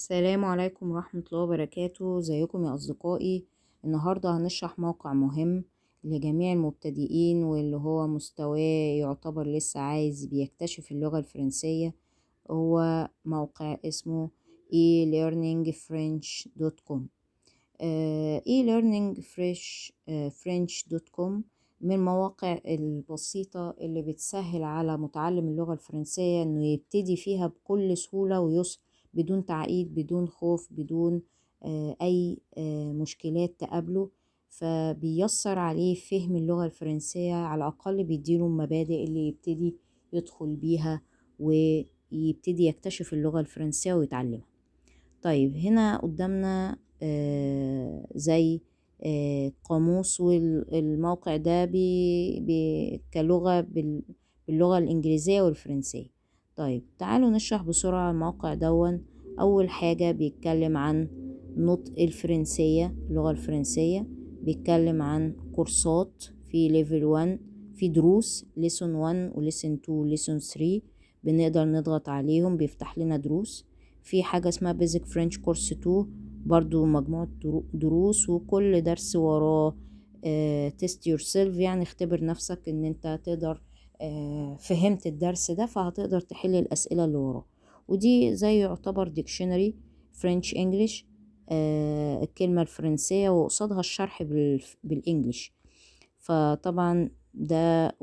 السلام عليكم ورحمة الله وبركاته. ازيكم يا أصدقائي؟ النهاردة هنشرح موقع مهم لجميع المبتدئين واللي هو مستواه يعتبر لسه عايز بيكتشف اللغة الفرنسية. هو موقع اسمه e-learningfrench.com. e-learningfrench.com من المواقع البسيطة اللي بتسهل على متعلم اللغة الفرنسية انه يبتدي فيها بكل سهولة ويسر، بدون تعقيد، بدون خوف، بدون اي مشكلات تقابله. فبيسر عليه فهم اللغة الفرنسية، على الأقل بيديله المبادئ اللي يبتدي يدخل بيها ويبتدي يكتشف اللغة الفرنسية ويتعلمها. طيب، هنا قدامنا زي قاموس، والموقع ده كلغة باللغة الإنجليزية والفرنسية. طيب، تعالوا نشرح بسرعة الموقع دون. أول حاجة بيتكلم عن نطق الفرنسية، اللغة الفرنسية. بيتكلم عن كورسات في ليفل 1، في دروس ليسون 1 وليسون 2 وليسون 3 بنقدر نضغط عليهم بيفتح لنا دروس. في حاجة اسمها بيزك فرنش كورس 2، برضو مجموعة دروس، وكل درس وراه تيست يور سيلف، يعني اختبر نفسك ان انت تقدر فهمت الدرس ده فهتقدر تحل الأسئلة اللي وراه. ودي زي يعتبر ديكشنري فرنش انجليش، الكلمة الفرنسية وقصادها الشرح بالانجليش. فطبعا ده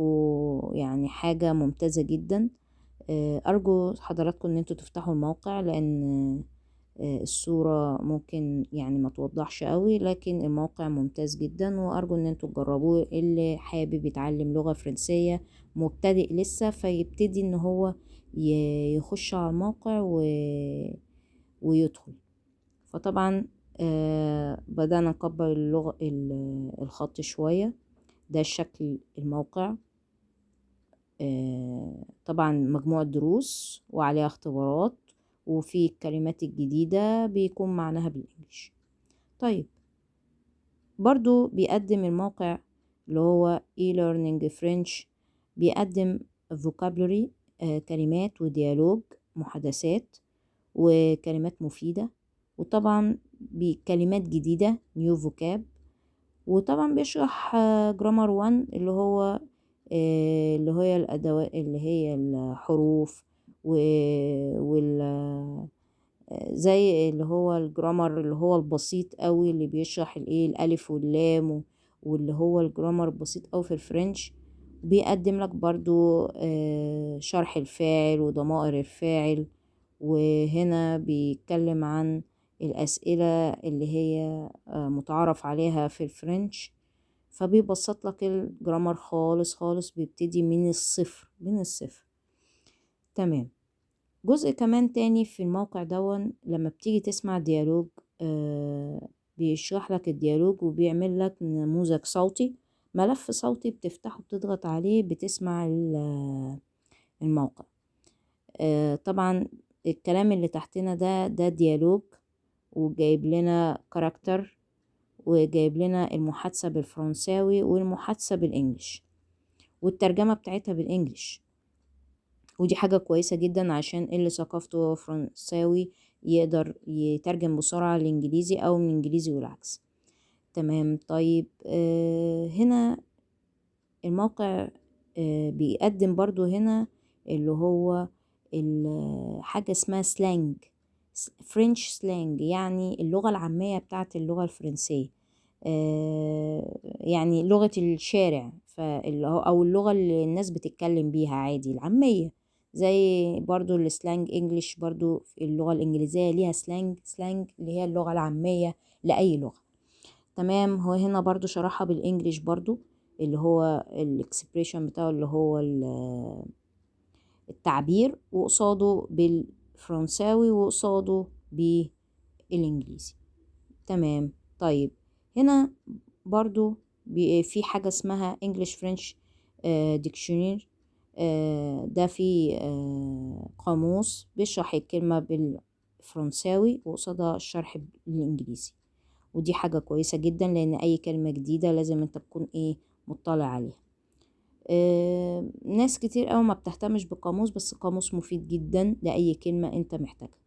يعني حاجة ممتازة جدا. أرجو حضراتكم إن انتوا تفتحوا الموقع، لأن الصورة ممكن يعني ما توضحش قوي، لكن الموقع ممتاز جدا، وأرجو إن انتوا تجربوه. اللي حابب يتعلم لغة فرنسية مبتدئ لسه، فيبتدي إن هو يخش على الموقع ويدخل. فطبعا بدأنا نكبر اللغة الخط شوية. ده شكل الموقع. طبعا مجموعة دروس وعليها اختبارات، وفي الكلمات الجديدة بيكون معناها بالإنجليش. طيب، برضو بيقدم الموقع اللي هو e-learning French، بيقدم vocabulary، كلمات وديالوج، محادثات وكلمات مفيدة، وطبعا بكلمات جديدة new vocab. وطبعا بيشرح جرامر 1 اللي هي الأدوات، اللي هي الحروف وال زي اللي هو الجرامر اللي هو البسيط قوي، اللي بيشرح الألف واللام، واللي هو الجرامر البسيط قوي في الفرنش. بيقدم لك برضو شرح الفاعل وضمائر الفاعل. وهنا بيتكلم عن الأسئلة اللي هي متعارف عليها في الفرنش. فبيبسط لك الجرامر خالص خالص، بيبتدي من الصفر. تمام. جزء كمان تاني في الموقع دون، لما بتيجي تسمع ديالوج بيشرح لك الديالوج وبيعمل لك نموذج صوتي، ملف صوتي بتفتحه بتضغط عليه بتسمع الموقع. طبعا الكلام اللي تحتنا ده ديالوج، وجايب لنا كاركتر، وجايب لنا المحادثة بالفرنساوي والمحادثة بالإنجليش، والترجمة بتاعتها بالإنجليش. ودي حاجة كويسة جدا عشان اللي ثقافته فرنساوي يقدر يترجم بسرعة الإنجليزي أو من الإنجليزي والعكس. تمام. طيب، هنا الموقع بيقدم برضو هنا اللي هو حاجة اسمها سلانج، فرنش سلانج، يعني اللغة العامية بتاعت اللغة الفرنسية. يعني لغة الشارع، أو اللغة اللي الناس بتتكلم بيها عادي، العامية. زي برضو السلانج انجليش، برضو اللغة الإنجليزية ليها سلانج اللي هي اللغة العامية لأي لغة. تمام. هو هنا برضو شرحها بالإنجليش برضو، اللي هو الاكسبريشن بتاعه، اللي هو التعبير، وقصاده بالفرنساوي وقصاده بالإنجليزي. تمام. طيب، هنا برضو في حاجة اسمها English French Dictionary. ده في قاموس بيشرح الكلمة بالفرنساوي وقصادها الشرح بالإنجليزي. ودي حاجة كويسة جدا، لأن أي كلمة جديدة لازم انت تكون مطلع عليها. ناس كتير قوي ما بتهتمش بالقاموس، بس القاموس مفيد جدا لأي كلمة انت محتاجها.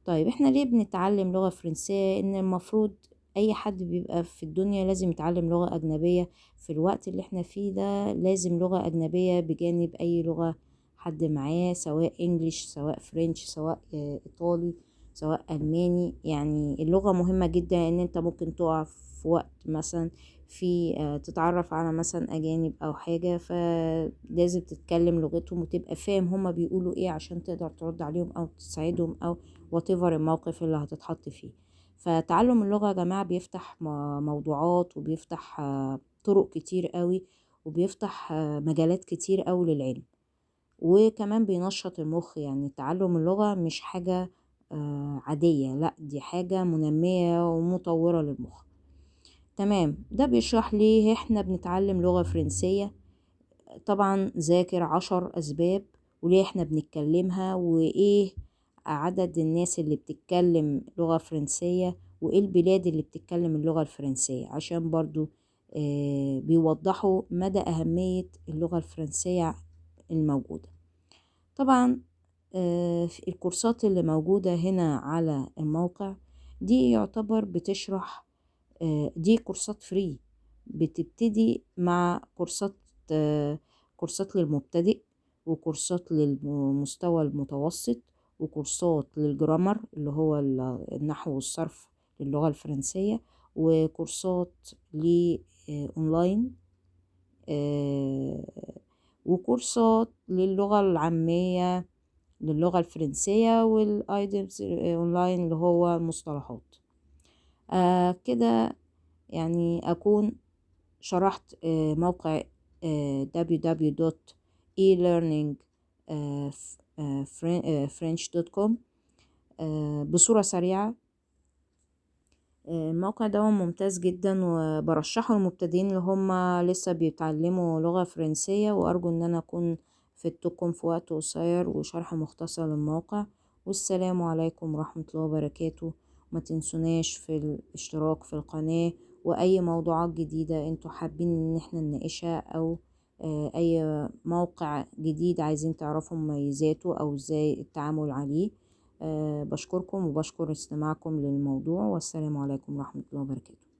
طيب احنا ليه بنتعلم لغة فرنسية؟ ان المفروض اي حد بيبقى في الدنيا لازم يتعلم لغة اجنبية. في الوقت اللي احنا فيه ده لازم لغة اجنبية بجانب اي لغة حد معاه، سواء انجليش، سواء فرنش، سواء ايطالي، سواء الماني. يعني اللغة مهمة جدا، ان انت ممكن تقع في وقت مثلا في تتعرف على مثلا اجانب او حاجة، فلازم تتكلم لغتهم وتبقى فاهم هما بيقولوا ايه عشان تقدر ترد عليهم او تساعدهم او whatever الموقف اللي هتتحط فيه. فتعلم اللغة يا جماعة بيفتح موضوعات، وبيفتح طرق كتير قوي، وبيفتح مجالات كتير قوي للعلم، وكمان بينشط المخ. يعني تعلم اللغة مش حاجة عادية، لا دي حاجة منمية ومطورة للمخ. تمام، ده بيشرح ليه احنا بنتعلم لغة فرنسية. طبعا ذاكر 10 أسباب وليه احنا بنتكلمها، وايه عدد الناس اللي بتتكلم لغة فرنسية، وايه البلاد اللي بتتكلم اللغة الفرنسية، عشان برضو بيوضحوا مدى أهمية اللغة الفرنسية الموجودة. طبعا في الكورسات اللي موجودة هنا على الموقع دي يعتبر بتشرح، دي كورسات فري، بتبتدي مع كورسات كورسات للمبتدئ، وكورسات للمستوى المتوسط، وكورسات للجرامر اللي هو النحو والصرف للغة الفرنسية، وكورسات اونلاين، وكورسات للغة العامية للغة الفرنسية، والايدمز اونلاين اللي هو المصطلحات. كده يعني أكون شرحت موقع www.elearningfrench.com بصورة سريعة. الموقع ده ممتاز جدا، وبرشحه للمبتدئين اللي هم لسه بيتعلموا لغة فرنسية، وأرجو أن أنا أكون فدتكم في وقت قصير وشرح مختصر للموقع. والسلام عليكم ورحمة الله وبركاته. ما تنسوناش في الاشتراك في القناة، وأي موضوعات جديدة انتوا حابين ان احنا نناقشها، أو أي موقع جديد عايزين تعرفوا مميزاته أو ازاي التعامل عليه. بشكركم وبشكر استماعكم للموضوع، والسلام عليكم ورحمة الله وبركاته.